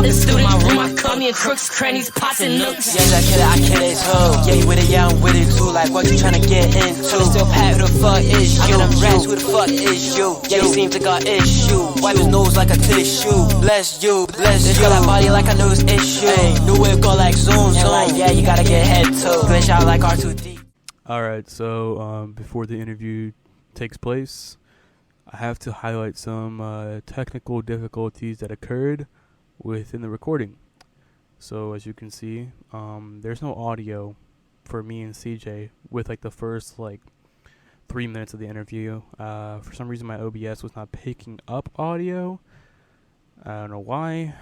the student. My room, I call me in crooks, crannies, pots and nooks. Yes, I kill it too. Yeah, you with it, yeah, I'm with it too. Like, what you tryna get into? Still Pat, who the fuck is you? I got them rats, who the fuck is you? Yeah, you seem to got issue. Wipe his nose like a tissue. Bless you, bless you. Got that body like a nose issue. Ay, new whip go like zoom, zoom. Like, yeah, you gotta get head to. Glitch out like R2D. Alright, so before the interview takes place, I have to highlight some technical difficulties that occurred within the recording. So as you can see, there's no audio for me and CJ with like the first like 3 minutes of the interview. For some reason my OBS was not picking up audio. I don't know why.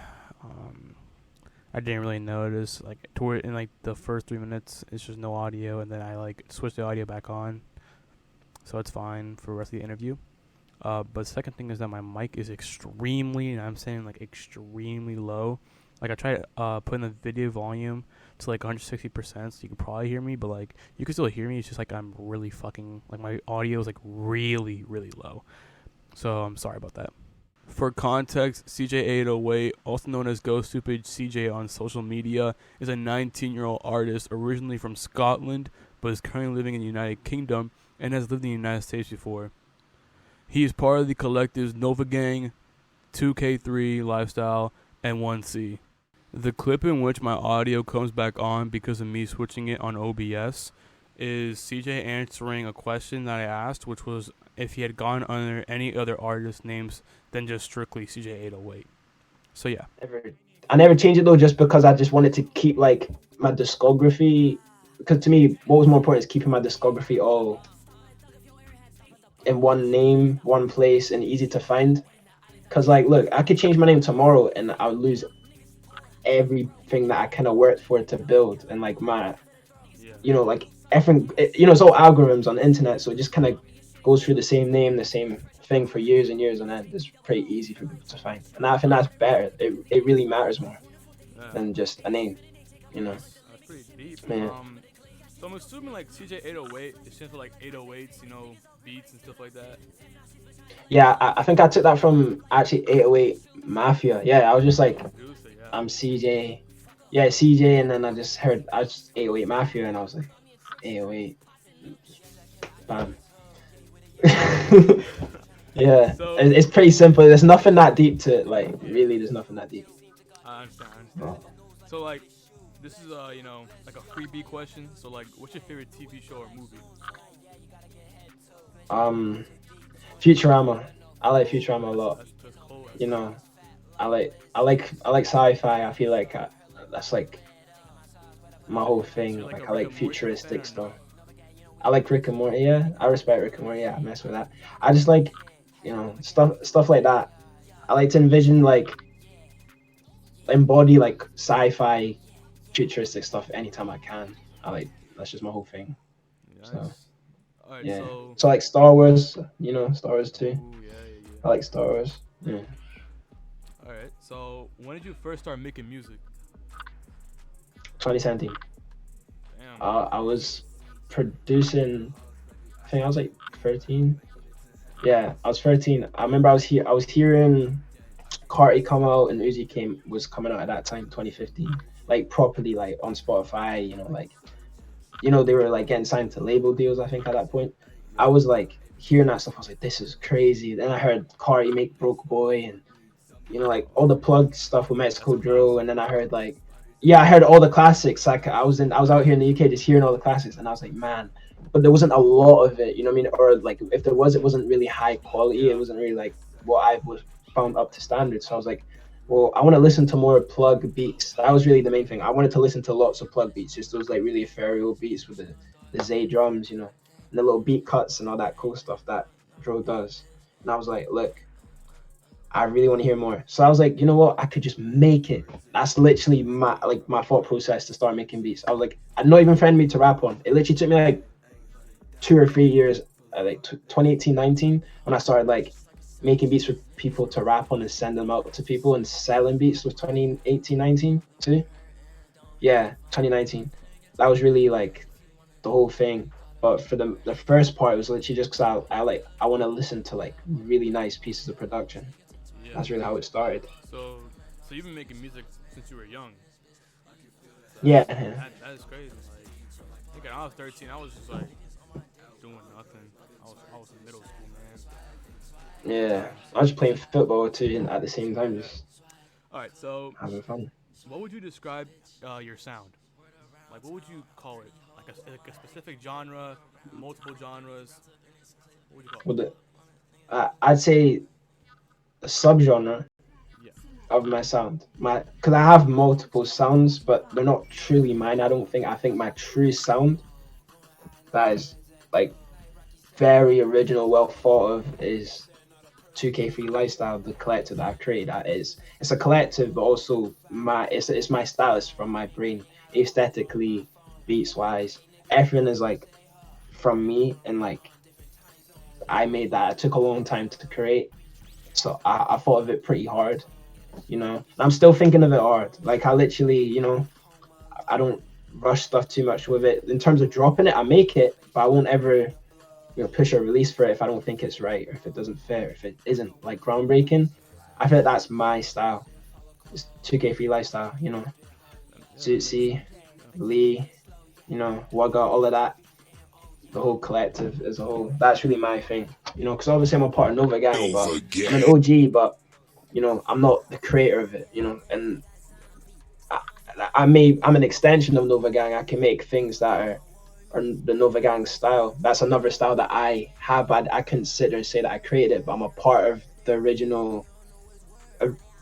I didn't really notice, like toward in like the first 3 minutes it's just no audio, and then I like switched the audio back on, so it's fine for the rest of the interview. But the second thing is that my mic is extremely, and I'm saying like extremely low. Like I tried putting the video volume to like 160%, so you can probably hear me, but like you can still hear me. It's just like I'm really fucking, like my audio is like really, really low. So I'm sorry about that. For context, cj808, also known as Go Stupid CJ on social media, is a 19-year-old artist originally from Scotland, but is currently living in the United Kingdom and has lived in the United States before. He is part of the collectives Novagang, 2K3 Lifestyle, and 1C. The clip in which my audio comes back on because of me switching it on OBS is CJ answering a question that I asked, which was if he had gone under any other artist names than just strictly CJ808. So yeah. I never changed it though, just because I just wanted to keep like my discography, because to me what was more important is keeping my discography all in one name, one place, and easy to find. Because like, look, I could change my name tomorrow and I would lose everything that I kind of worked for to build, and like my, you know, like everything, you know, it's all algorithms on the internet, so it just kind of goes through the same name, the same thing for years and years on end. It's pretty easy for people to find, and I think that's better. It really matters more than just a name, you know. That's pretty deep. Yeah. So I'm assuming like CJ808 is stands for like 808s, you know, beats and stuff like that. Yeah, I think I took that from actually 808 Mafia. Yeah, I was just like, I'm CJ. Yeah, CJ, and then I just 808 Mafia, and I was like, 808. Bam. Yeah, so, it's pretty simple. There's nothing that deep to it. Like, really, there's nothing that deep. I understand. So, like, this is, you know, like a freebie question. So, like, what's your favorite TV show or movie? Futurama. I like Futurama a lot. That's cool. You know, I like sci-fi. I feel like that's like my whole thing. So like I like futuristic stuff. I like Rick and Morty. Yeah, I respect Rick and Morty. Yeah, I mess with that. I just like, you know, stuff like that. I like to envision, like, embody like sci-fi, futuristic stuff anytime I can. That's just my whole thing. Nice. So, right, yeah. So like Star Wars, you know, Star Wars too. Ooh, yeah. I like Star Wars. Yeah. All right. So when did you first start making music? 2017. Damn. I was producing. I think I was like 13. Yeah, I was 13. I remember I was hearing Carti come out, and Uzi was coming out at that time, 2015. Like properly, like on Spotify. You know, like, you know, they were like getting signed to label deals. I think at that point, I was like hearing that stuff. I was like, this is crazy. Then I heard Carti make Broke Boy, and you know, like all the plug stuff with Mexico Drill. And then I heard like, yeah, I heard all the classics. Like I was out here in the UK just hearing all the classics, and I was like, man. But there wasn't a lot of it, you know what I mean? Or like if there was, it wasn't really high quality. It wasn't really like what I was found up to standard. So I was like, well, I want to listen to more plug beats. That was really the main thing. I wanted to listen to lots of plug beats, just those like really ethereal beats with the Z drums, you know, and the little beat cuts and all that cool stuff that Dro does. And I was like, look, I really want to hear more. So I was like, you know what? I could just make it. That's literally my thought process to start making beats. I was like, I'm not even finding me to rap on. It literally took me like 2 or 3 years, like 2018, 19, when I started like making beats for people to rap on and send them out to people, and selling beats was 2018, 19 too. Yeah, 2019. That was really like the whole thing. But for the first part, it was literally just because I want to listen to like really nice pieces of production. Yeah. That's really how it started. So So you've been making music since you were young. Yeah. That is crazy. Like, I think when I was 13, I was just like doing nothing. I was in middle school, man. Yeah. I was just playing football too, and at the same time, just All right, so having fun. what would you describe your sound? Like, what would you call it? Like a specific genre, multiple genres? What would you call it? Well, I'd say a subgenre Yeah. of my sound. Because I have multiple sounds, but they're not truly mine. I don't think. I think my true sound, that is like very original, well thought of, is 2K3 Lifestyle, the collective that I've created. It's a collective, but also it's my stylus from my brain, aesthetically, beats wise. Everything is like from me, and like I made that. It took a long time to create, so I thought of it pretty hard. And I'm still thinking of it hard. Like I literally, I don't rush stuff too much with it. In terms of dropping it, I make it, but I won't ever push a release for it if I don't think it's right, or if it doesn't fit, or if it isn't like groundbreaking. I feel like that's my style. It's 2K3 Lifestyle, ZOOTZIE, Lee, Wugga, all of that. The whole collective as a whole. That's really my thing. Because obviously I'm a part of Novagang, but I'm an OG, but I'm not the creator of it. And I'm an extension of Novagang. I can make things that are the Novagang style. That's another style that I have, but I couldn't sit there and say that I created it, but I'm a part of the original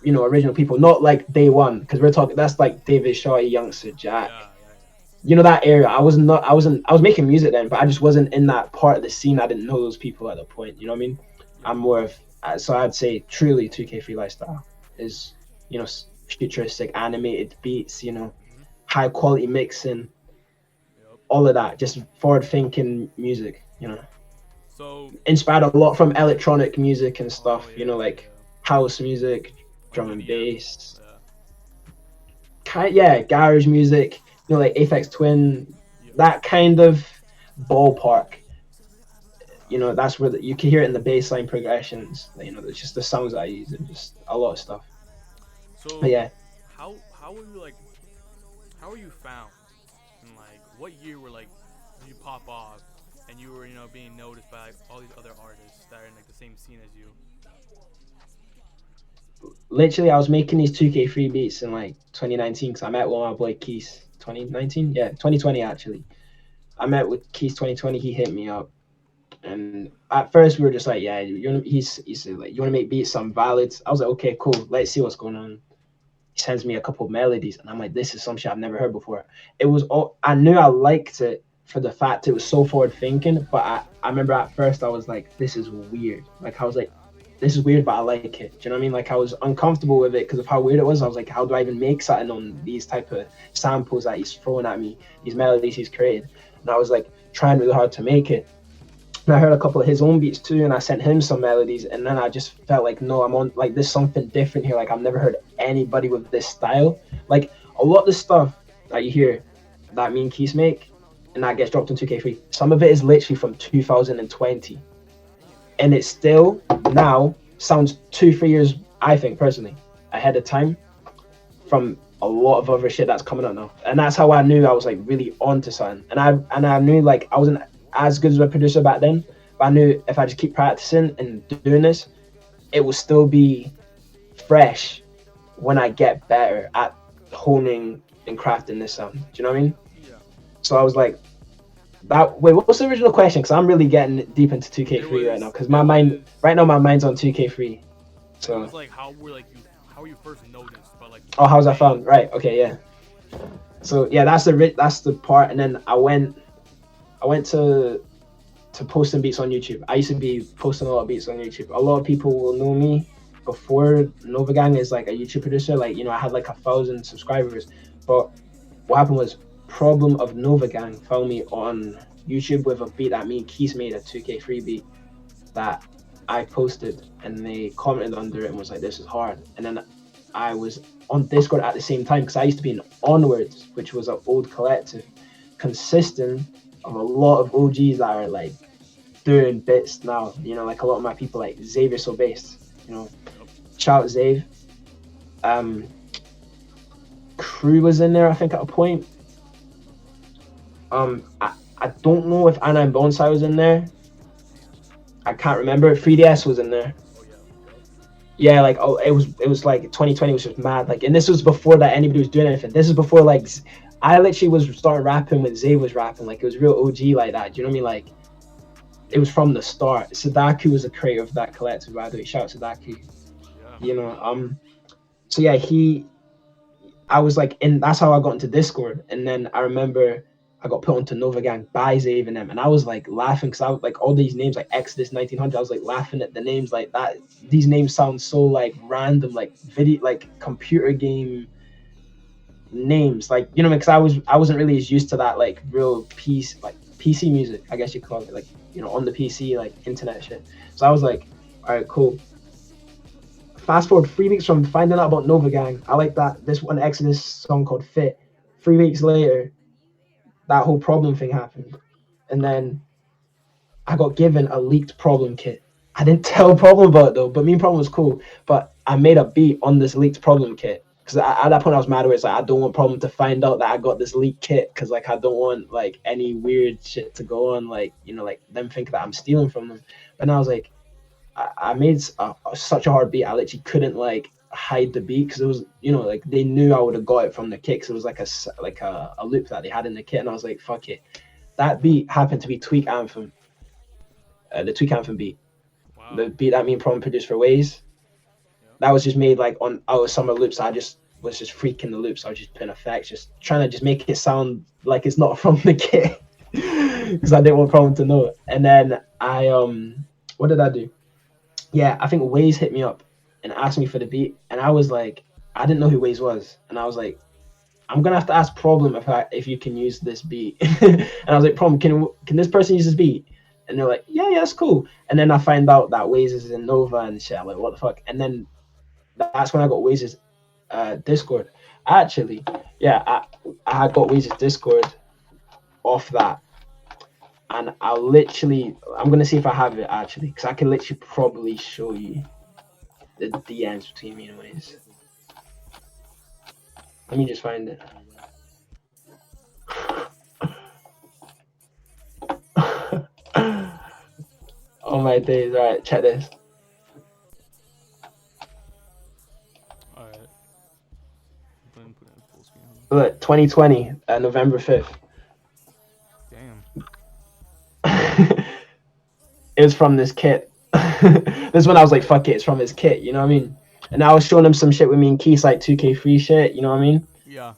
original people, not like day one, because we're talking, that's like David Shawty, Youngster Jack, that area. I was making music then, but I just wasn't in that part of the scene. I didn't know those people at the point, you know what I mean? I'm more of, so I'd say truly 2K3 Lifestyle is, futuristic animated beats, high quality mixing, all of that, just forward thinking music, So inspired a lot from electronic music and stuff, like house music, drum and bass, garage music, like Aphex Twin, that kind of ballpark. That's where you can hear it in the bass line progressions. It's just the sounds that I use and just a lot of stuff. So, but yeah, how were you found? And like, what year did you pop off, and you were being noticed by all these other artists that are in like the same scene as you? Literally, I was making these 2K3 beats in like 2019 because I met one of my boy Keith. 2019, yeah, 2020 actually. I met with Keith 2020. He hit me up, and at first we were just like, yeah, he said like, you want to make beats, some ballads. I was like, okay, cool. Let's see what's going on. He sends me a couple of melodies, and I'm like, this is some shit I've never heard before. It was all, I knew I liked it for the fact it was so forward thinking, but I remember at first I was like, this is weird. Like I was like, this is weird, but I like it. Do you know what I mean? Like I was uncomfortable with it because of how weird it was. I was like, how do I even make something on these type of samples that he's throwing at me, these melodies he's created? And I was like trying really hard to make it. And I heard a couple of his own beats too, and I sent him some melodies, and then I just felt like, no, I'm on, like, there's something different here. Like I've never heard anybody with this style. Like a lot of the stuff that you hear that me and Keith make, and that gets dropped on 2K3, some of it is literally from 2020. And it still now sounds 2-3 years, I think personally, ahead of time from a lot of other shit that's coming out now. And that's how I knew I was like really onto something. And I knew like I wasn't as good as a producer back then, but I knew if I just keep practicing and doing this, it will still be fresh when I get better at honing and crafting this sound. Do you know what I mean? Yeah. So I was like, wait, what's the original question? Because I'm really getting deep into 2K3 right now. Because my mind's on 2K3. So it's like how were you first noticed? But like, oh, how's that found? Right. Okay. Yeah. So yeah, that's the part. And then I went to posting beats on YouTube. I used to be posting a lot of beats on YouTube. A lot of people will know me before Novagang is like a YouTube producer. Like, I had like 1,000 subscribers. But what happened was, Problem of Novagang found me on YouTube with a beat that me and Keith made, a 2K3 beat that I posted, and they commented under it and was like, this is hard. And then I was on Discord at the same time because I used to be in Onwards, which was an old collective consisting of a lot of OGs that are like doing bits now, like a lot of my people like xaviersobased, shout out Xav. Crew was in there, I think, at a point. I don't know if Anna and Bonsai was in there. I can't remember. 3DS was in there. Yeah, like it was like 2020 was just mad. Like, and this was before that anybody was doing anything. This is before like I literally was starting rapping when Zay was rapping. Like, it was real OG like that. Do you know what I mean? Like, it was from the start. Sadaku was a creator of that collective, by the way. Shout out to Sadaku. Yeah. You know, so yeah, I was like, that's how I got into Discord. And then I remember I got put onto Novagang by Zave and them, and I was like laughing because I was like, all these names like Exodus 1900, I was like laughing at the names like that. These names sound so like random, like video, like computer game names, like, you know, because I wasn't really as used to that like real PC music, I guess you call it, like, you know, on the PC, like internet shit. So I was like, all right, cool. Fast forward 3 weeks from finding out about Novagang, I like that this one Exodus song called Fit. 3 weeks later, that whole problem thing happened, and then I got given a leaked problem kit. I didn't tell Problem about it though, but me and Problem was cool. But I made a beat on this leaked problem kit because at that point I was mad where it's like, I don't want Problem to find out that I got this leaked kit, because like I don't want like any weird shit to go on, like, you know, like them think that I'm stealing from them. But then I was like, I made such a hard beat. I literally couldn't like hide the beat because it was, you know, like they knew I would have got it from the kit because it was like a loop that they had in the kit, and I was like, fuck it. That beat happened to be Tweak Anthem, the Tweak Anthem beat. Wow. The beat that me and Problem produced for Waze. That was just made like on our summer loops. I just was just freaking the loops. I was just putting effects, just trying to just make it sound like it's not from the kit because I didn't want Problem to know it. And then I what did I do? Yeah, I think Waze hit me up and asked me for the beat, and I was like, I didn't know who Waze was, and I was like, I'm gonna have to ask Problem if you can use this beat. And I was like, Problem, can this person use this beat? And they're like, yeah, that's cool. And then I find out that Waze is in Nova and shit. I'm like, what the fuck? And then that's when I got Waze's Discord. Actually, yeah, I got Waze's Discord off that. And I'm gonna see if I have it actually, because I can literally probably show you the DMs between me and Waze. Let me just find it. Oh my days! All right, check this. All right. Put it in full screen. Look, 2020, November 5th. Damn. It was from this kit. This is when I was like, fuck it, it's from his kit, you know what I mean? And I was showing him some shit with me and Keith, like 2K free shit, you know what I mean? Yeah.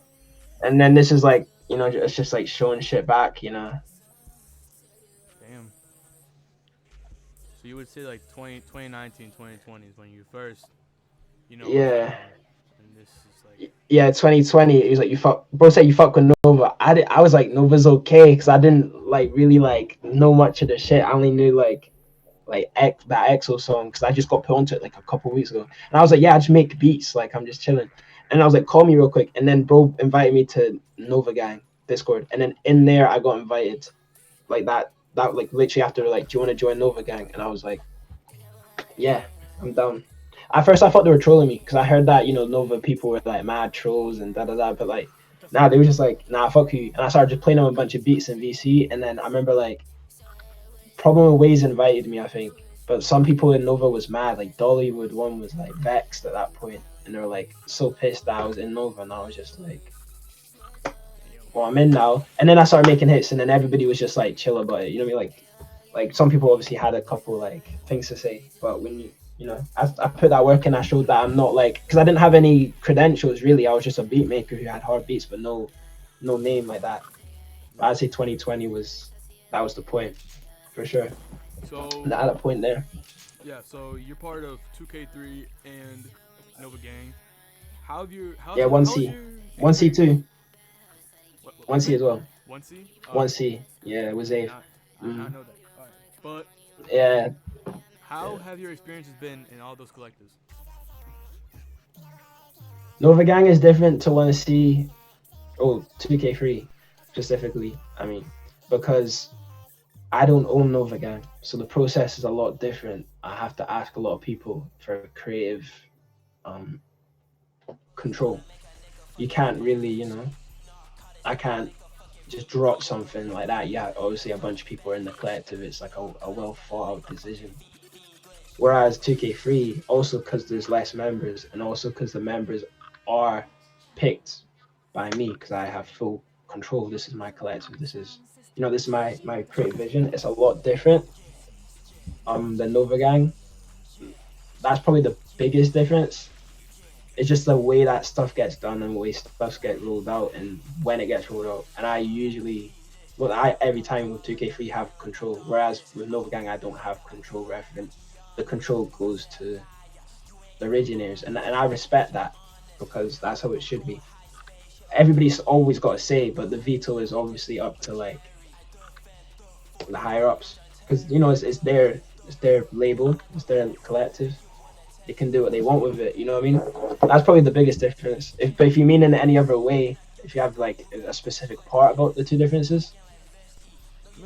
And then this is like, you know, it's just like showing shit back, you know? Damn. So you would say like 2019, 2020 is when you first, you know. Yeah. And this is like. Yeah, 2020. He was like, bro said you fuck with Nova. I was like, Nova's okay, because I didn't like really like know much of the shit. I only knew like that EXO song because I just got put onto it like a couple weeks ago. And I was like, yeah, I just make beats, like I'm just chilling. And I was like, call me real quick. And then bro invited me to Novagang Discord. And then in there I got invited like that like literally after like, do you want to join Novagang? And I was like, yeah, I'm down. At first I thought they were trolling me because I heard that, you know, Nova people were like mad trolls and da-da-da, but like, nah, they were just like, nah, fuck you. And I started just playing them a bunch of beats in VC. And then I remember like, Problem with Waze invited me, I think. But some people in Nova was mad. Like Dollywood one was like vexed at that point. And they were like so pissed that I was in Nova. And I was just like, well, I'm in now. And then I started making hits and then everybody was just like chill about it. You know what I mean? Like some people obviously had a couple like things to say. But when you know, I put that work in, I showed that I'm not like, because I didn't have any credentials really. I was just a beat maker who had hard beats, but no name like that. But I'd say 2020 was the point. For sure. So at that point there. Yeah, so you're part of 2K3 and Novagang. How have you? Yeah, 1C, 1C2, 1C as well. 1C. 1C. Yeah, it was Ave. I know that. All right. But yeah. How have your experiences been in all those collectives? Novagang is different to 1C. 2K3 specifically. I mean, because I don't own Novagang, so the process is a lot different. I have to ask a lot of people for creative control. You can't really, I can't just drop something like that. Yeah, obviously a bunch of people are in the collective. It's like a well thought out decision. Whereas 2K3, also because there's less members, and also because the members are picked by me, because I have full control. This is my collective. This is, this is my creative vision. It's a lot different. The novagang. That's probably the biggest difference. It's just the way that stuff gets done and the way stuff gets rolled out and when it gets rolled out. And I usually, every time with 2K3 have control, whereas with novagang I don't have control. The control goes to the originators, and I respect that because that's how it should be. Everybody's always got a say, but the veto is obviously up to like the higher ups, because it's their label, it's their collective. They can do what they want with it. You know what I mean? That's probably the biggest difference. But if you mean in any other way, if you have like a specific part about the two differences,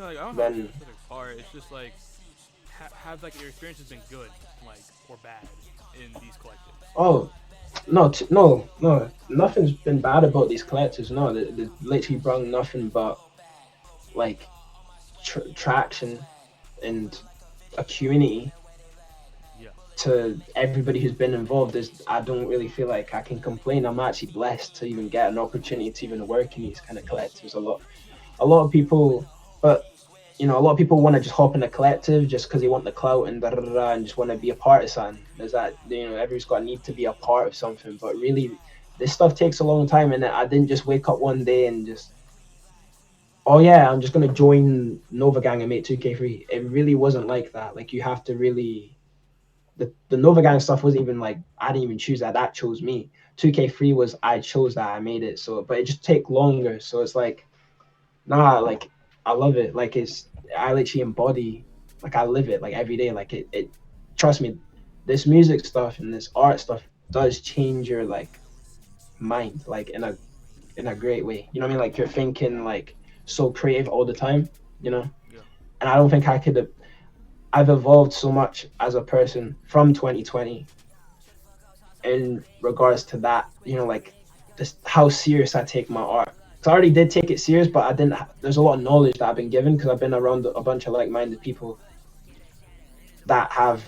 I don't then have a specific part. It's just like have like your experience has been good, like or bad in these collectives. oh no, nothing's been bad about these collectives. No, they literally brought nothing but like traction and a community to everybody who's been involved. I don't really feel like I can complain. I'm actually blessed to even get an opportunity to even work in these kind of collectives. A lot of people, but a lot of people want to just hop in a collective just because they want the clout and and just want to be a part of something. There's that, everybody's got a need to be a part of something, but really this stuff takes a long time, and I didn't just wake up one day and just, oh yeah, I'm just gonna join novagang and make 2K3. It really wasn't like that. Like, you have to really, the novagang stuff wasn't even like, I didn't even choose that chose me. 2K3 was, I chose that, I made it. So but it just take longer. So it's like, nah, like I love it. Like, I literally embody, like I live it like every day. Like it trust me, this music stuff and this art stuff does change your like mind, like in a great way. You know what I mean? Like, you're thinking like so creative all the time, Yeah. And I don't think I've evolved so much as a person from 2020 in regards to that, like this, how serious I take my art. So I already did take it serious, but I didn't. There's a lot of knowledge that I've been given because I've been around a bunch of like-minded people that have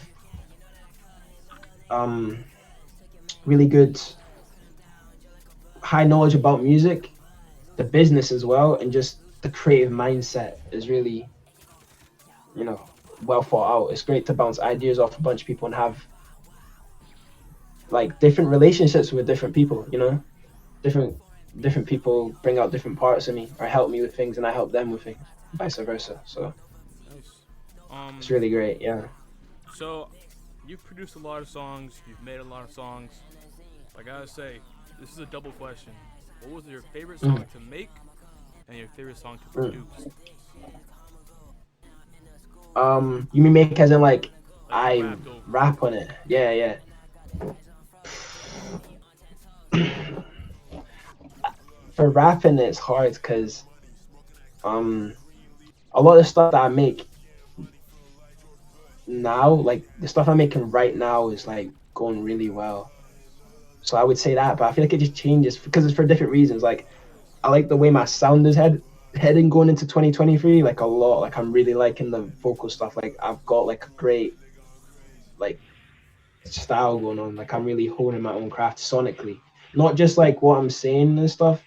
really good, high knowledge about music, the business as well, and just the creative mindset is really, well thought out. It's great to bounce ideas off a bunch of people and have like different relationships with different people. Different people bring out different parts of me or help me with things, and I help them with things, vice versa. So Nice. it's really great. Yeah. So you've produced a lot of songs, you've made a lot of songs. I gotta say, this is a double question. What was your favorite song to make and your favorite song to produce? You mean make as in like Like I rap on it? Yeah. For rapping, it's hard because a lot of the stuff that I make now, like the stuff I'm making right now, is like going really well. So I would say that, but I feel like it just changes because it's for different reasons. Like, I like the way my sound is heading going into 2023, like a lot. Like, I'm really liking the vocal stuff. Like, I've got like a great like style going on. Like, I'm really honing my own craft sonically, not just like what I'm saying and stuff,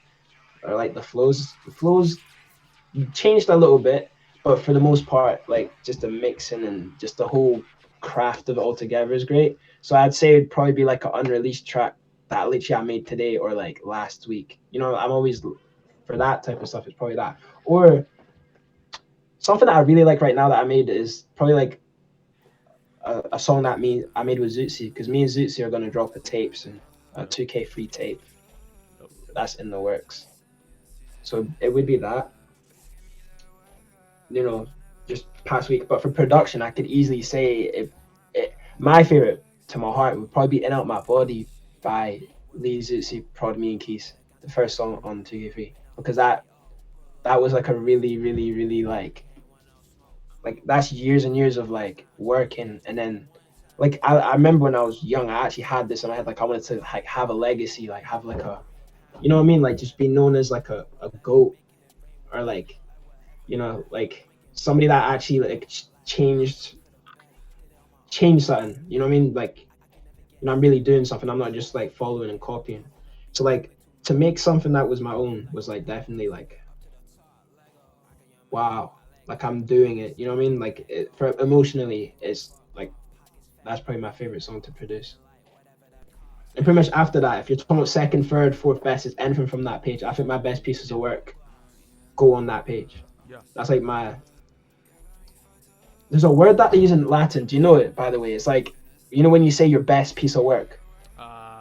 or like the flows. The flows changed a little bit, but for the most part, like just the mixing and just the whole craft of it all together is great. So I'd say it'd probably be like an unreleased track that literally I made today or like last week. I'm always, for that type of stuff, it's probably that. Or something that I really like right now that I made is probably like a song that I made with ZOOTZIE, because me and ZOOTZIE are gonna drop a tape soon, a 2K3 tape. That's in the works. So it would be that. Just past week. But for production, I could easily say my favorite to my heart would probably be "In Out My Body" by Lee ZOOTZIE, Prod Me and Keys, the first song on 2K3, because that was like a really, really, really like that's years and years of like working, and then like I remember when I was young, I actually had this in my head. Like I wanted to like have a legacy, like have like a, you know what I mean? Like just be known as like a goat, or like, you know, like somebody that actually like changed something. You know what I mean? Like, you know, I'm really doing something. I'm not just like following and copying. So like to make something that was my own was like definitely like, wow, like I'm doing it. You know what I mean? Like for emotionally, it's like that's probably my favorite song to produce. And pretty much after that, if you're talking about second, third, fourth best, is anything from that page. I think my best pieces of work go on that page. Yeah. That's like my. There's a word that they use in Latin. Do you know it? By the way, it's like, you know when you say your best piece of work.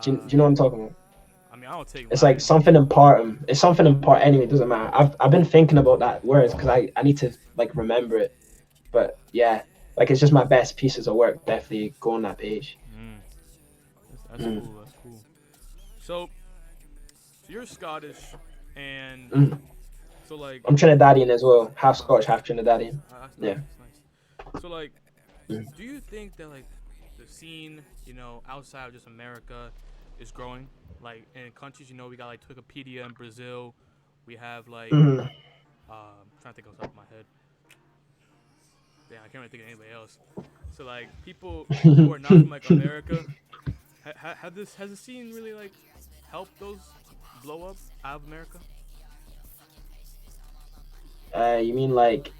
Do you know what I'm talking about? I mean, I don't take. It's like something important. It's something important anyway. It doesn't matter. I've been thinking about that word because I need to like remember it. But yeah, like it's just my best pieces of work definitely go on that page. That's cool. That's cool. So you're Scottish, and so like I'm Trinidadian as well, half Scottish, half Trinidadian. Yeah. Nice. So like, do you think that like the scene, you know, outside of just America, is growing? Like in countries, you know, we got like Wikipedia in Brazil. We have like, I'm trying to think off the top of my head. Damn, I can't really think of anybody else. So like people who are not from like America, has the scene really like helped those blow up out of America? You mean like,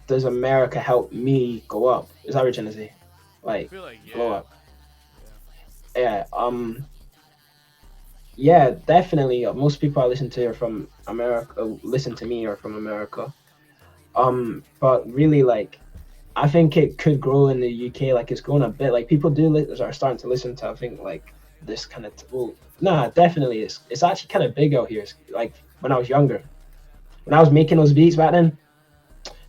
does America help me go up? Is that what you're trying to say? I Like, feel like blow up? Yeah. Yeah, definitely. Most people I listen to are from America. Listen to me are from America. But really, like, I think it could grow in the UK. Like, it's grown a bit. Like, people are starting to listen to. I think like this kind of. Well, nah, definitely. It's actually kind of big out here. It's, like when I was younger, when I was making those beats back then,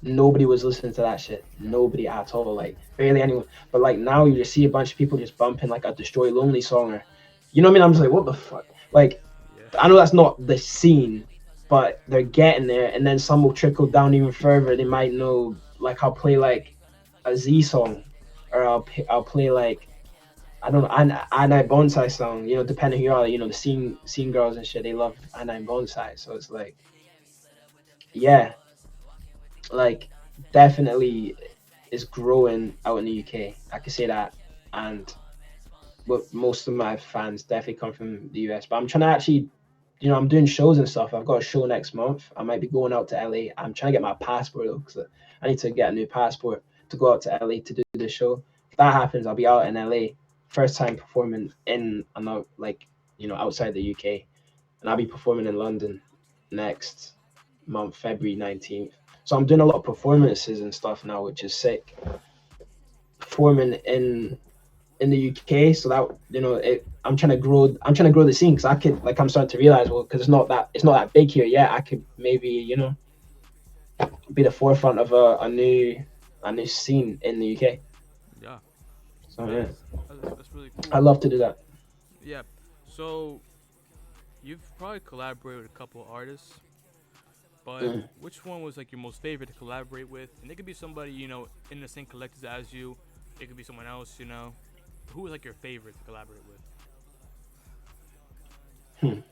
nobody was listening to that shit. Nobody at all. Like barely anyone. But like now, you just see a bunch of people just bumping like a Destroy Lonely song, or, you know what I mean? I'm just like, what the fuck? Like, I know that's not the scene, but they're getting there, and then some will trickle down even further. They might know, like, I'll play like a Z song, or I'll play like, I don't know, I Bonsai song. You know, depending who you are, you know, the scene girls and shit, they love I Bonsai. So it's like, yeah, like definitely is growing out in the UK. I can say that, and but most of my fans definitely come from the US. But I'm trying to actually, you know, I'm doing shows and stuff. I've got a show next month. I might be going out to LA. I'm trying to get my passport though, because I need to get a new passport to go out to LA to do the show. If that happens, I'll be out in LA, first time performing in another, like, you know, outside the UK, and I'll be performing in London next month, February 19th. So I'm doing a lot of performances and stuff now, which is sick. Performing in the UK, so that, you know, I'm trying to grow the scene, because I could, like, I'm starting to realize, well, because it's not that big here yet, I could maybe, you know, be the forefront of a new scene in the UK. Yeah. So yeah, That's really cool. I love to do that. Yeah. So you've probably collaborated with a couple of artists, but which one was like your most favorite to collaborate with? And it could be somebody, you know, in the same collective as you. It could be someone else, you know. Who was like your favorite to collaborate with?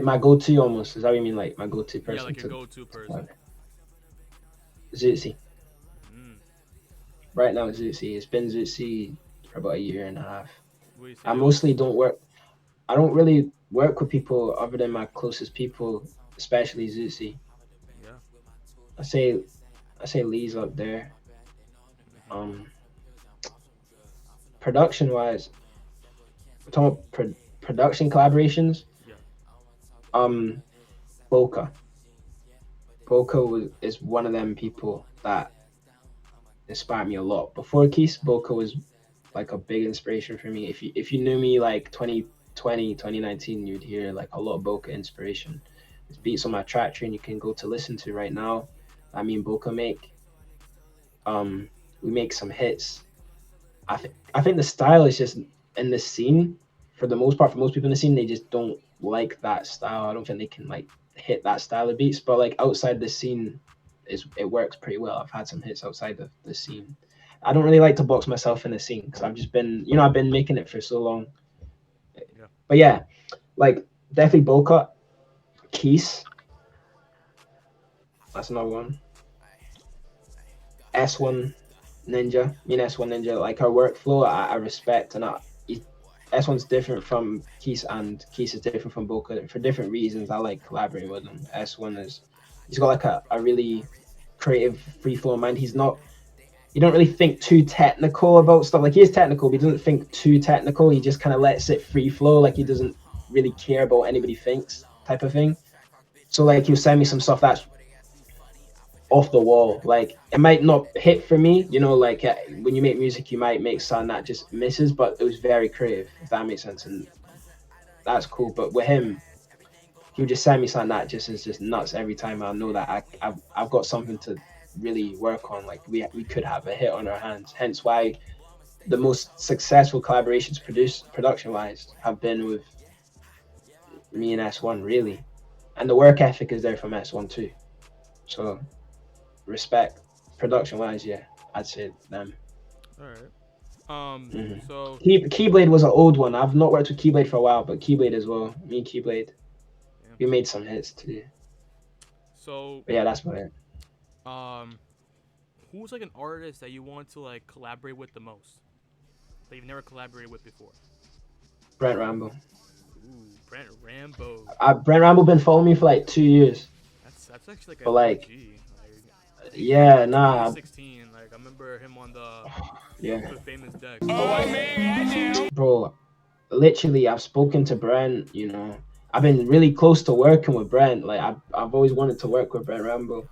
My go-to, almost, is that what you mean, like my go-to person? Yeah, like your go-to person. ZOOTZIE. Right now, ZOOTZIE. It's been ZOOTZIE for about a year and a half. I mostly I don't really work with people other than my closest people, especially ZOOTZIE. Yeah. I say Lee's up there. Production wise, we're talking about production collaborations. Yeah. Boca is one of them people that inspired me a lot. Before Keys, Boca was like a big inspiration for me. If you knew me like 2020, 2019, you'd hear like a lot of Boca inspiration. There's beats on my track train you can go to listen to right now. I mean, Boca make. We make some hits. I think the style is just, in the scene, for the most part, for most people in the scene, they just don't like that style. I don't think they can like hit that style of beats. But like outside the scene, it works pretty well. I've had some hits outside of the scene. I don't really like to box myself in the scene because I've just been, I've been making it for so long. Yeah. But yeah, like definitely Boca, Keys. That's another one. S1 Ninja, S1 Ninja, like her workflow, I respect, and S1's different from Keys, and Keys is different from Boca for different reasons. I like collaborating with him. He's got like a really creative, free flow mind. He don't really think too technical about stuff. Like he is technical, but he doesn't think too technical. He just kind of lets it free flow. Like he doesn't really care about what anybody thinks, type of thing. So like he'll send me some stuff that's off the wall. Like it might not hit for me, like when you make music, you might make something that just misses, but it was very creative, if that makes sense, and that's cool. But with him, he would just send me something that just is just nuts every time. I know that I've got something to really work on. Like we could have a hit on our hands. Hence why the most successful collaborations production wise have been with me and S1 really, and the work ethic is there from S1 too. So respect production wise, yeah, I'd say them. All right. So Keyblade was an old one. I've not worked with Keyblade for a while, but Keyblade as well. Me and Keyblade, we made some hits too. So but yeah, that's about it. Who's like an artist that you want to like collaborate with the most that you've never collaborated with before? Brent Rambo. Ooh, Brent Rambo. Brent Rambo been following me for like 2 years. That's actually like but a like, OG. yeah, nah. 2016. Like I remember him on the famous deck. Bro, literally, I've spoken to Brent. I've been really close to working with Brent. Like I've always wanted to work with Brent Rambo.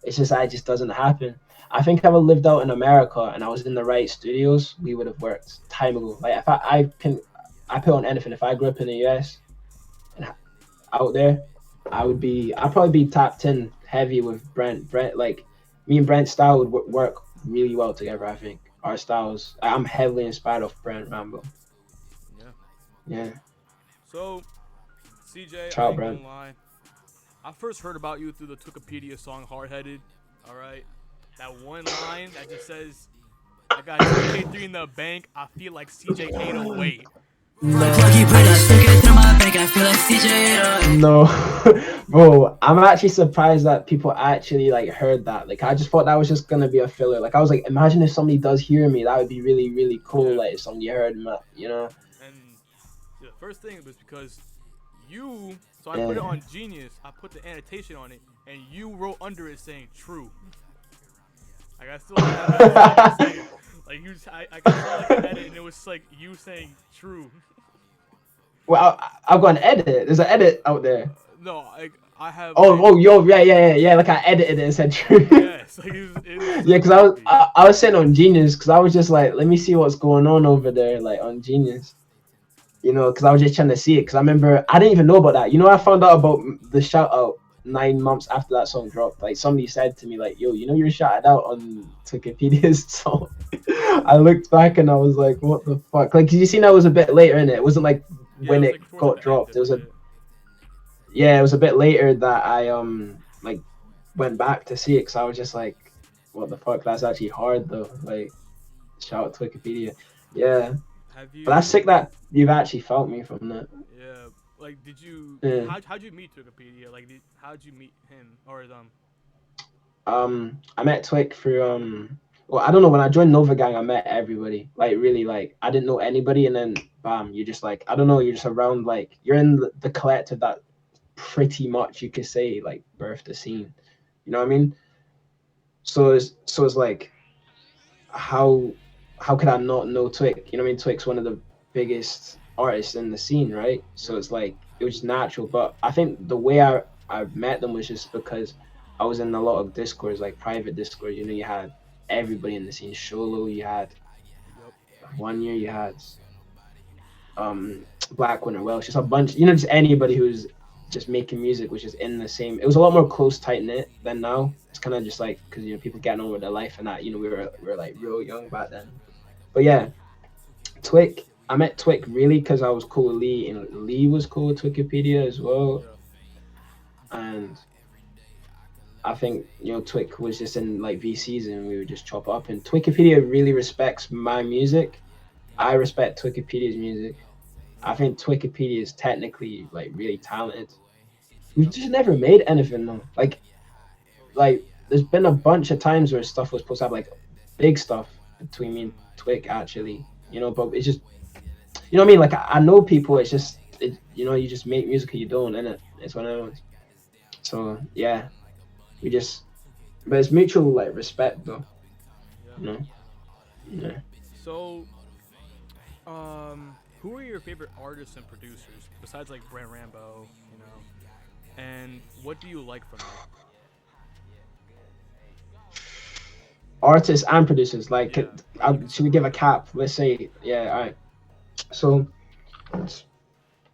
It's just that it just doesn't happen. I think if I would lived out in America and I was in the right studios, we would have worked time ago. Like if I put on anything. If I grew up in the US and out there, I'd probably be tapped in heavy with Brent. Brent, like me and Brent's style would work really well together. I think our styles. I'm heavily inspired of Brent Rambo. Yeah. So, CJ, Ciao, I ain't Brent. gonna lie. I first heard about you through the Wikipedia song "Hard Headed." All right, that one line that just says, "I got 2K3 in the bank. I feel like CJ808." No, bro, I'm actually surprised that people actually like heard that. Like, I just thought that was just gonna be a filler. Like, I was like, imagine if somebody does hear me, that would be really, really cool. Yeah. Like, if somebody heard me, And the first thing was because you. So I put it on Genius. I put the annotation on it, and you wrote under it saying "true." Like I still have it saying, like you. I got like an edit, and it was like you saying "true." Well, I've got an edit. There's an edit out there. No, I have. Yeah. Like I edited it and said true. Yes, like it was Yeah, because I was sitting on Genius because I was just like, let me see what's going on over there, like on Genius. Because I was just trying to see it. Because I remember I didn't even know about that. I found out about the shout out 9 months after that song dropped. Like somebody said to me, like, yo, you were shouted out on Wikipedia's song. I looked back and I was like, what the fuck? Like, you seen that was a bit later in it. It wasn't like when it got dropped. It was it was a bit later that I like went back to see it because I was just like, what the fuck? That's actually hard though. Like, shout out to Wikipedia. Yeah. But that's sick that you've actually felt me from that. Yeah. Like, did you? Yeah. How'd you meet Wikipedia? Like, how'd you meet him or them? I met Twick through well, I don't know, when I joined novagang, I met everybody. Like, really, like, I didn't know anybody, and then bam, you're just like, I don't know, you're just around, like, you're in the collective that pretty much you could say like birthed the scene. You know what I mean? So it's like, how could I not know Twick? You know what I mean? Twick's one of the biggest artists in the scene, right? So it's like, it was natural. But I think the way I met them was just because I was in a lot of discords, like private discords. You had everybody in the scene. Sholo, you had 1 year, you had Black Winter Welsh, just a bunch, just anybody who's just making music, which is in the same. It was a lot more close, tight knit than now. It's kind of just like, because people getting on with their life and that. We were like real young back then. But yeah, Twick. I met Twick really because I was cool with Lee, and Lee was cool with Wikipedia as well. And I think Twick was just in like VCs and we would just chop up. And Twikipedia really respects my music. I respect Wikipedia's music. I think Wikipedia is technically like really talented. We've just never made anything though. Like there's been a bunch of times where stuff was supposed to have like big stuff between me and Twig actually, but it's just what I mean. Like I know people. It's just you just make music or you don't, innit? It's one of those. So yeah, but it's mutual like respect though. Yeah. Yeah. So, who are your favorite artists and producers besides like Brent Rambo, and what do you like from them? Artists and producers, like, Yeah. should we give a cap? Let's say, yeah, all right. So,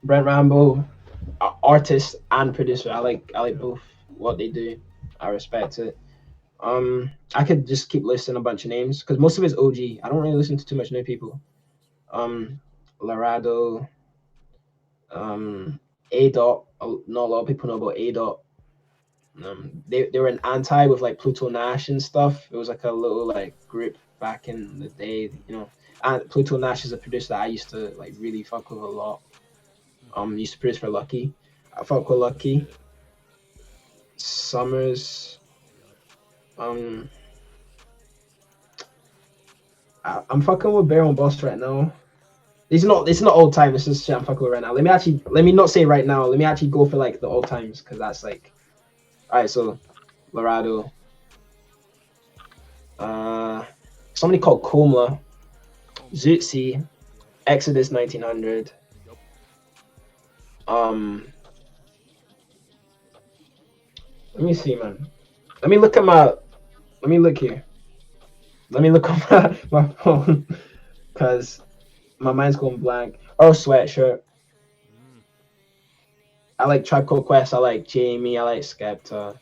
Brent Rambo, artist and producer. I like both what they do. I respect it. I could just keep listing a bunch of names because most of it's OG. I don't really listen to too much new people. Larado, A Dot. Not a lot of people know about A Dot. They were an anti with like Pluto Nash and stuff. It was like a little like group back in the day, And Pluto Nash is a producer that I used to like really fuck with a lot. Used to produce for Lucky. I fuck with Lucky. Summers. I'm fucking with Baron Boss right now. It's not old time. This is shit I'm fucking with right now. Let me not say right now. Let me actually go for like the old times because that's like, all right. So, Lorado. Somebody called Komla. ZOOTZIE. Exodus 1900. Let me see, man. Let me look here. Let me look on my phone because my mind's going blank. Oh, Sweatshirt. I like Tribe Called Quest. I like Jamie. I like Skepta.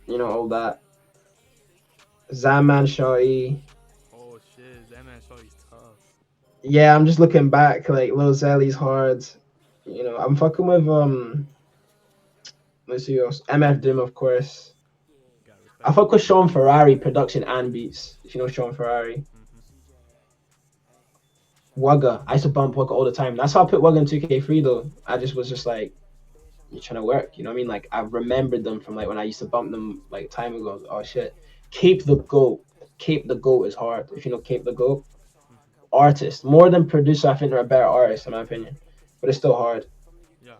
All that. Zaman Shawty. Oh shit, Zaman Shawty's tough. Yeah, I'm just looking back. Like Lil Zelly's hard. I'm fucking with Let's see who else. MF Doom, of course. I fuck with Sean Ferrari, production and beats. If you know Sean Ferrari. Wugga. I used to bump Wugga all the time. That's how I put Wugga in 2K3 though. I just was just like, you're trying to work. You know what I mean? Like I remembered them from like when I used to bump them like time ago. Oh shit. Cape the Goat. Cape the Goat is hard. If you know Cape the Goat. Artist. More than producer, I think they're a better artist in my opinion. But it's still hard. Yeah.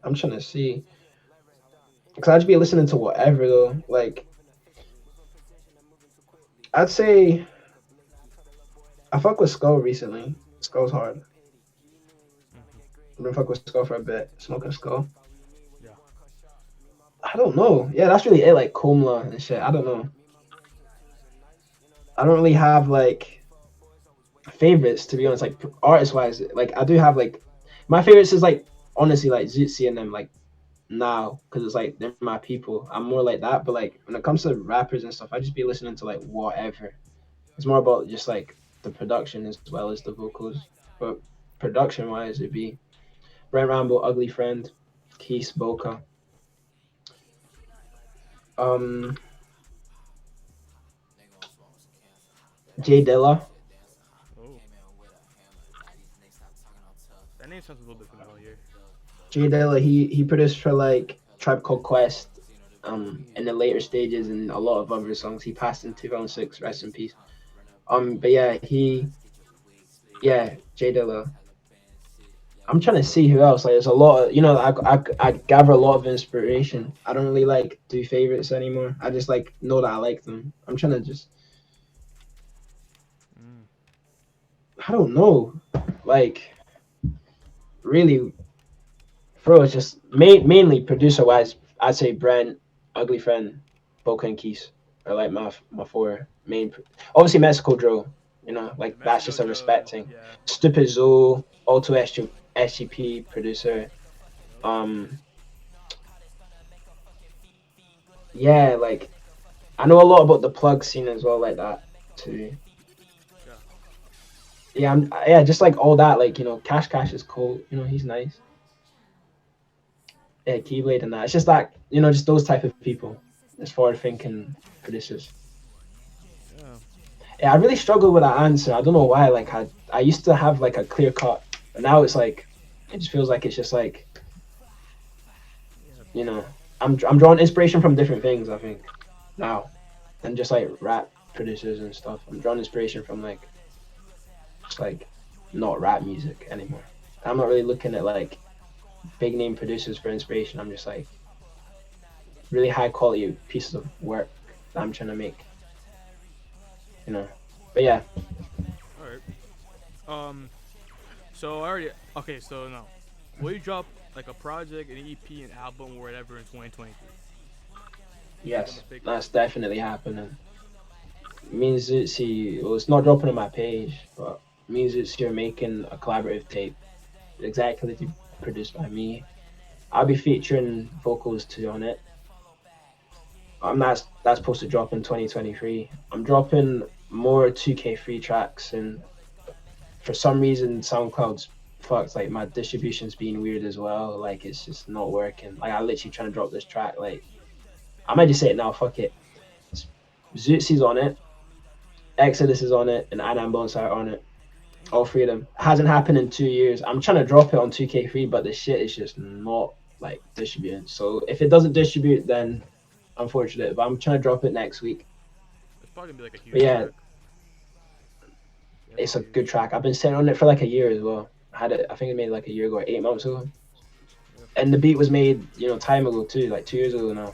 I'm trying to see. Cause I'd just be listening to whatever though. Like I'd say I fuck with Skull recently. Skull's hard. I've been fucking with Skull for a bit. Smoking Skull. Yeah. I don't know. Yeah, that's really it. Like Komla and shit. I don't know. I don't really have like favorites to be honest. Like artist wise, like I do have like my favorites is like honestly like ZOOTZIE and them like now because it's like they're my people. I'm more like that. But like when it comes to rappers and stuff, I just be listening to like whatever. It's more about just like the production as well as the vocals. But production wise, it'd be Brent Rambo, Ugly Friend, Keith Boca. Jay Dilla. Oh. That name sounds a little bit familiar. Jay Dilla, he produced for like Tribe Called Quest, in the later stages and a lot of other songs. He passed in 2006, rest in peace. But yeah, Jay Dilla. I'm trying to see who else. Like, there's a lot of, I gather a lot of inspiration. I don't really like do favorites anymore. I just like know that I like them. I'm trying to just, I don't know, like, really, bro. It's just mainly producer wise. I'd say Brent, Ugly Friend, Boca and Keys are like my four main. Obviously Mexico Drill. Like that's just a respect thing. Yeah. Stupid Zoo, Auto SGP producer. Yeah, like I know a lot about the plug scene as well, like that too. Yeah. yeah, just like all that, like, you know, Cash is cool, you know, he's nice. Yeah, Keyblade and that. It's just that, you know, just those type of people, as forward thinking producers. Yeah. Yeah, I really struggle with that answer. I don't know why. Like, I used to have like a clear cut, but now it's like, it just feels like it's just like, you know, I'm drawing inspiration from different things, I think, now, than just like rap producers and stuff. I'm drawing inspiration from like, just like, not rap music anymore. I'm not really looking at like big name producers for inspiration. I'm just like really high quality pieces of work that I'm trying to make, you know. But yeah, All right. So I already okay. So no, will you drop like a project, an EP, an album, or whatever in 2023? yes, that's definitely happening. Me and ZOOTZIE, well, it's not dropping on my page, but me and ZOOTZIE are making a collaborative tape, exactly produced by me. I'll be featuring vocals too on it. That's supposed to drop in 2023. I'm dropping more 2K3 tracks, and for some reason SoundCloud's fucked. Like my distribution's being weird as well. Like it's just not working. Like I literally trying to drop this track. Like I might just say it now. Fuck it. ZOOTZIE's on it. Exodus is on it, and Adam Bones are on it. All three of them. It hasn't happened in 2 years. I'm trying to drop it on 2K3, but the shit is just not like distributing. So if it doesn't distribute, then unfortunate. But I'm trying to drop it next week. It's probably gonna be like a huge But yeah, track. it's a good track. I've been sitting on it for like a year as well. I had it. I think it made like a year ago or 8 months ago. And the beat was made, you know, time ago too, like 2 years ago now.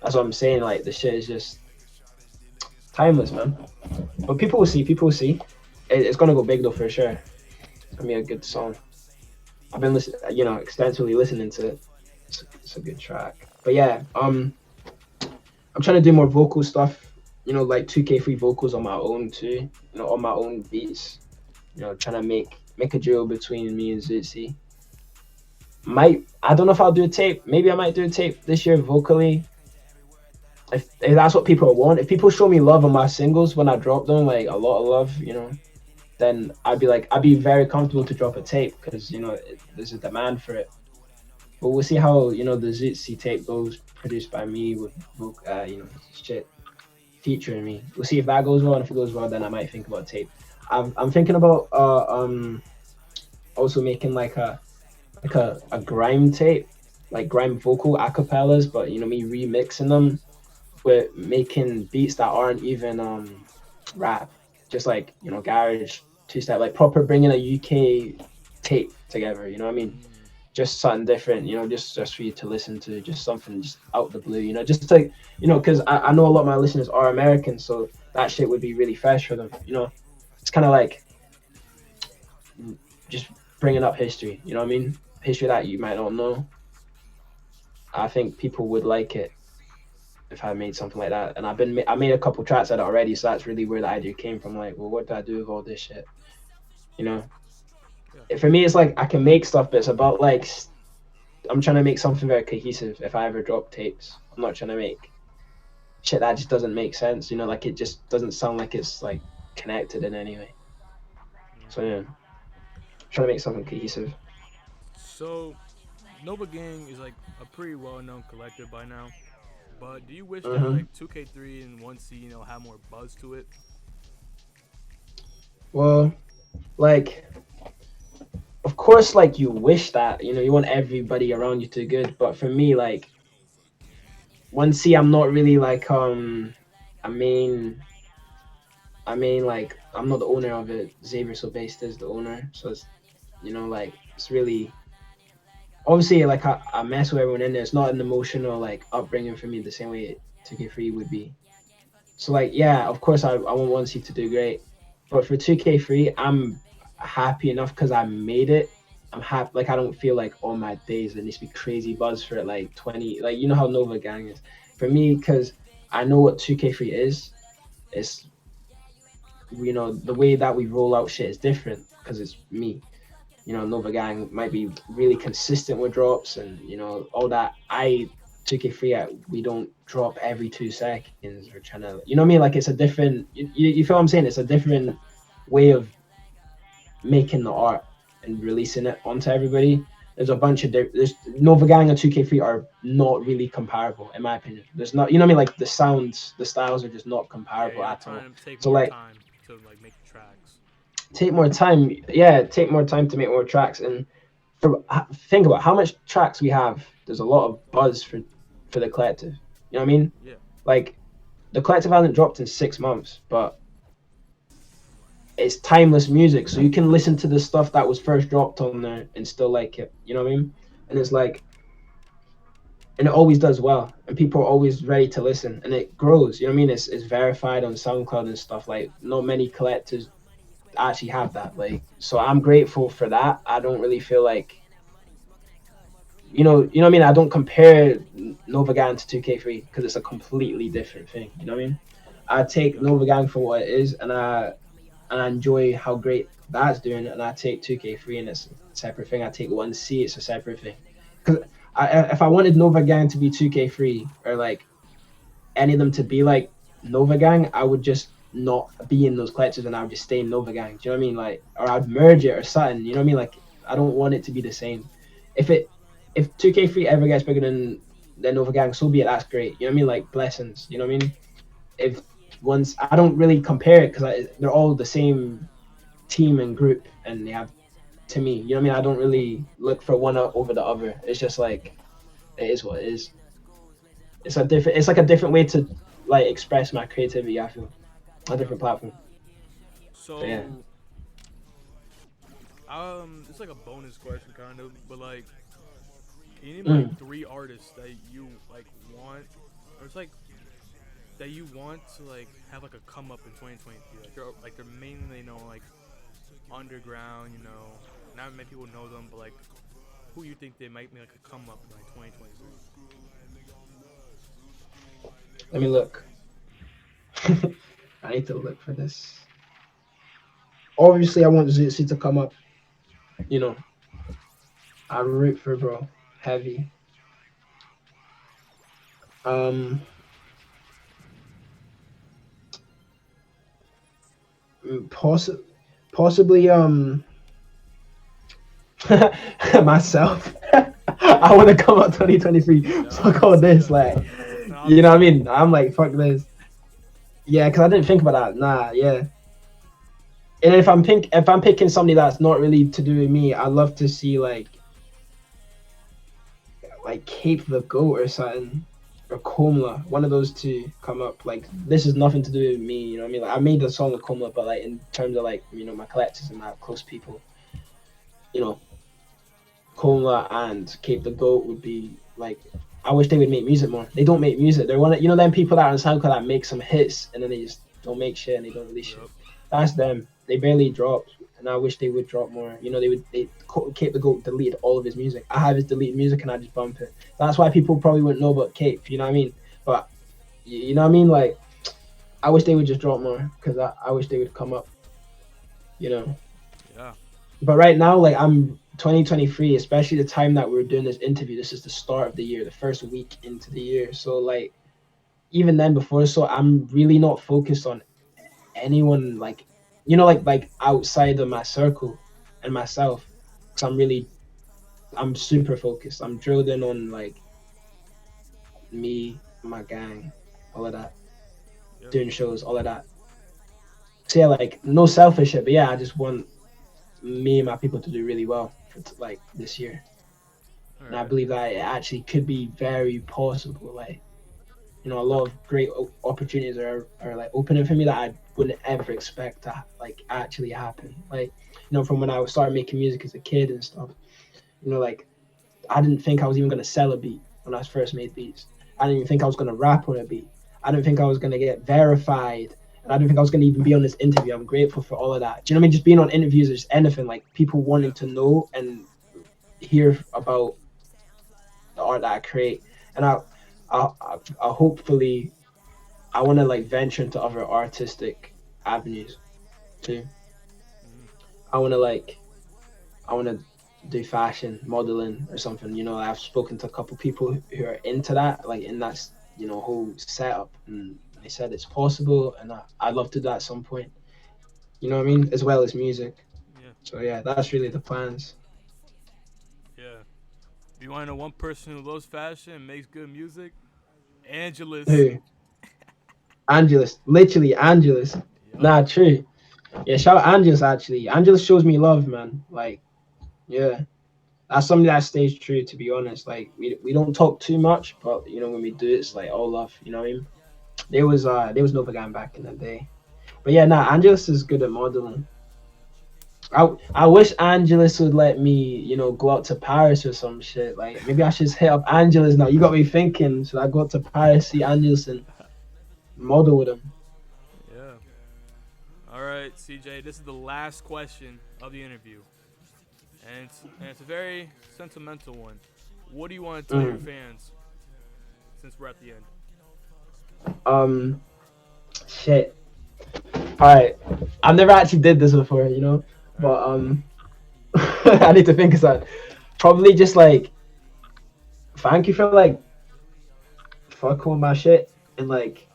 That's what I'm saying. Like the shit is just timeless, man. But people will see. People will see. It's gonna go big though for sure. It's gonna be a good song. I've been listening, you know, extensively listening to it. It's a good track. But yeah, I'm trying to do more vocal stuff. You know, like 2K3 vocals on my own too. You know, on my own beats. You know, trying to make a duo between me and ZOOTZIE. I don't know if I'll do a tape. Maybe I might do a tape this year vocally. If that's what people want. If people show me love on my singles when I drop them, like a lot of love, you know, then I'd be very comfortable to drop a tape because, you know, there's a demand for it. But we'll see how, you know, the ZOOTZIE tape goes, produced by me with, you know, shit featuring me. We'll see if that goes well, and if it goes well, then I might think about tape. I'm thinking about also making like a grime tape, like grime vocal acapellas, but you know, me remixing them with making beats that aren't even rap, just like, you know, garage, two-step, like proper bringing a UK tape together, you know what I mean? Just something different, you know, just for you to listen to, just something just out the blue, you know, just like, you know, because I know a lot of my listeners are American, so that shit would be really fresh for them, you know. It's kind of like just bringing up history, you know what I mean? History that you might not know. I think people would like it if I made something like that. And I made a couple tracks at it already, so that's really where the idea came from. Like, well, what do I do with all this shit? You know, for me, it's like I can make stuff, but it's about like I'm trying to make something very cohesive. If I ever drop tapes, I'm not trying to make shit that just doesn't make sense. You know, like it just doesn't sound like it's like connected in any way. So yeah, trying to make something cohesive. So, novagang is like a pretty well-known collective by now. But do you wish that like 2K3 and 1C, you know, have more buzz to it? Well, like, of course, like you wish that, you know, you want everybody around you to do good. But for me, like, 1C, I'm not really like I mean like I'm not the owner of it. xaviersobased is the owner, so it's, you know, like it's really obviously like I mess with everyone in there. It's not an emotional like upbringing for me the same way 2K3 would be. So like yeah, of course I want 1C to do great, but for 2K3 I'm happy enough because I made it. I'm happy, like I don't feel like all my days there needs to be crazy buzz for it, like 20, like you know how novagang is for me, because I know what 2K3 is. It's, you know, the way that we roll out shit is different because it's me. You know, novagang might be really consistent with drops and, you know, all that. 2K3 we don't drop every 2 seconds. We're trying to, you know what I mean, like it's a different, you feel what I'm saying, it's a different way of making the art and releasing it onto everybody. There's a bunch of there's novagang and 2K3 are not really comparable in my opinion. There's not, you know what I mean, like the sounds, the styles are just not comparable Yeah, at all. trying to take So more like time to like make the tracks. take more time, yeah, take more time to make more tracks. And think about how much tracks we have. There's a lot of buzz for the collective. You know what I mean? Yeah. Like the collective hasn't dropped in 6 months, but it's timeless music, so you can listen to the stuff that was first dropped on there and still like it. You know what I mean? And it's like, and it always does well, and people are always ready to listen, and it grows. You know what I mean? It's verified on SoundCloud and stuff. Like, not many collectors actually have that. Like, so I'm grateful for that. I don't really feel like, you know what I mean? I don't compare novagang to 2K3 because it's a completely different thing. You know what I mean? I take novagang for what it is, and I enjoy how great that's doing, and I take 2K3 and it's a separate thing. I take 1C, it's a separate thing. Because if I wanted novagang to be 2K3 or like any of them to be like novagang, I would just not be in those collectors and I would just stay in novagang. Do you know what I mean? Like, or I'd merge it or something. You know what I mean? Like, I don't want it to be the same. If 2K3 ever gets bigger than novagang, so be it. That's great. You know what I mean? Like, blessings. You know what I mean? If once I don't really compare it because they're all the same team and group, and they have, to me, you know what I mean? I don't really look for one over the other. It's just like, it is what it is. It's like a different way to like express my creativity. I feel a different platform. So, But yeah. It's like a bonus question, kind of, but like, can you name like 3 artists that you like want, or it's like that you want to like have like a come up in 2023? Like they're mainly like underground, you know, not many people know them, but like who you think they might make like a come up in like 2023? Let me look. I need to look for this. Obviously, I want ZOOTZIE to come up. You know, I root for bro heavy. Possibly myself. I want to come out 2023. Fuck all this, like, you know what I mean? I'm like, fuck this. Yeah, because I didn't think about that. Nah, yeah. And if I'm picking somebody that's not really to do with me, I'd love to see like Cape the Goat or something, or Komla, one of those two come up. Like, this is nothing to do with me, you know what I mean? Like, I made the song with Komla, but like in terms of like, you know, my collectors and my close people, you know, Komla and Cape the Goat would be like, I wish they would make music more. They don't make music. They're one of, you know, them people that are on SoundCloud that make some hits and then they just don't make shit and they don't release shit. That's them. They barely drop, and I wish they would drop more. You know, Cape the Goat deleted all of his music. I have his deleted music and I just bump it. That's why people probably wouldn't know about Cape. You know what I mean? But you know what I mean? Like, I wish they would just drop more because I wish they would come up. You know. Yeah. But right now, like, I'm 2023, especially the time that we're doing this interview. This is the start of the year, the first week into the year. So like, even then before, so I'm really not focused on anyone, like, you know, like outside of my circle and myself, because I'm super focused. I'm drilled in on like me, my gang, all of that, doing shows, all of that. So yeah, like, no selfish shit, but yeah, I just want me and my people to do really well for like this year. And I believe that it actually could be very possible. Like, you know, a lot of great opportunities are like opening for me that I wouldn't ever expect to like actually happen. Like, you know, from when I started making music as a kid and stuff, you know, like, I didn't think I was even gonna sell a beat when I first made beats. I didn't even think I was gonna rap on a beat. I didn't think I was gonna get verified, and I didn't think I was gonna even be on this interview. I'm grateful for all of that. Do you know what I mean? Just being on interviews or just anything, like people wanting to know and hear about the art that I create, and I hopefully I want to like venture into other artistic avenues too. I want to do fashion modeling or something. You know, I've spoken to a couple people who are into that, like in that, you know, whole setup, and they said it's possible, and I'd love to do that at some point. You know what I mean? As well as music. Yeah. So yeah, that's really the plans. Yeah. If you want to know one person who loves fashion and makes good music, Angelus. Who? Angelus, literally Angelus. Yup. Nah, true. Yeah, shout out Angelus actually. Angelus shows me love, man. Like, yeah. That's something that stays true, to be honest. Like we don't talk too much, but you know when we do, it's like all love. You know what I mean? There was novagang back in the day, but yeah, nah, Angelus is good at modeling. I wish Angelus would let me, you know, go out to Paris or some shit. Like maybe I should hit up Angelus now. You got me thinking. Should I go out to Paris, see Angelus, and model with him? Yeah. All right, CJ. This is the last question of the interview. And it's a very sentimental one. What do you want to tell your fans since we're at the end? Shit. Alright. I've never actually did this before, you know? But I need to think of that. Probably just like thank you for like fucking with my shit and like,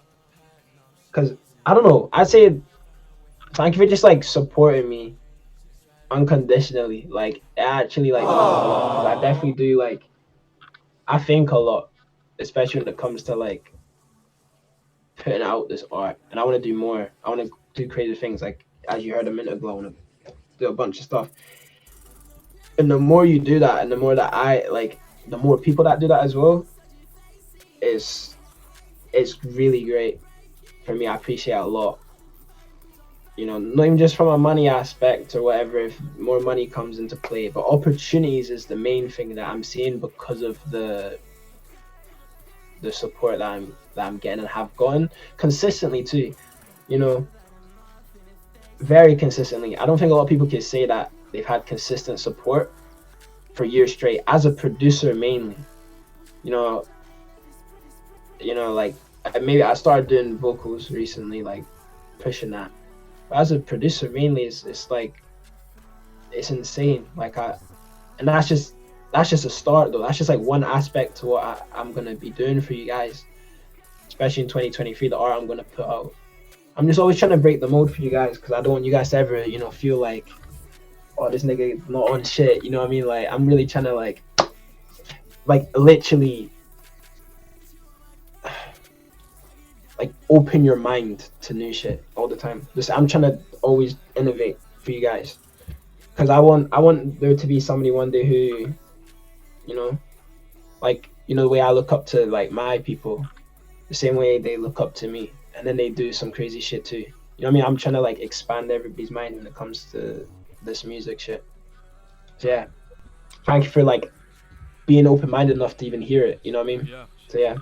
cause I don't know, I'd say thank you for just like supporting me unconditionally. Like actually like I definitely do like I think a lot, especially when it comes to like putting out this art, and I want to do more. I want to do crazy things, like as you heard a minute ago. I want to do a bunch of stuff, and the more you do that, and the more that I like, the more people that do that as well, it's really great for me. I appreciate it a lot. You know, not even just from a money aspect or whatever, if more money comes into play, but opportunities is the main thing that I'm seeing because of the support that I'm getting and have gotten consistently too. You know, very consistently. I don't think a lot of people can say that they've had consistent support for years straight as a producer mainly. You know, like maybe I started doing vocals recently, like pushing that. As a producer mainly, it's like it's insane. Like and that's just a start though. That's just like one aspect to what I'm gonna be doing for you guys, especially in 2023. The art I'm gonna put out. I'm just always trying to break the mold for you guys, because I don't want you guys to ever, you know, feel like, oh, this nigga not on shit. You know what I mean? Like I'm really trying to like literally like open your mind to new shit all the time. I'm trying to always innovate for you guys, because I want there to be somebody one day who, you know, like, you know, the way I look up to like my people, the same way they look up to me, and then they do some crazy shit too. You know what I mean? I'm trying to like expand everybody's mind when it comes to this music shit. So yeah, thank you for like being open-minded enough to even hear it. You know what I mean? Yeah. So yeah,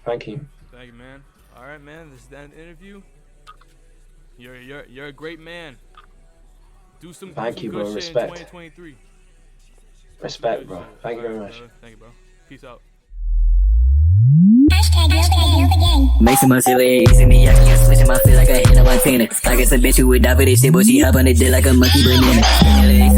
thank you. Thank you, man. All right, man. This is the end of the interview. You're a great man. Do some Thank you, good bro. shit Respect. in 2023. Respect, bro. Thank you very much. Thank you, bro. Peace out. Make some muscle easy me, I can switch my feel like I hit a Montana. I guess a bitch who would die for this shit, but she hop on the dick like a monkey banana.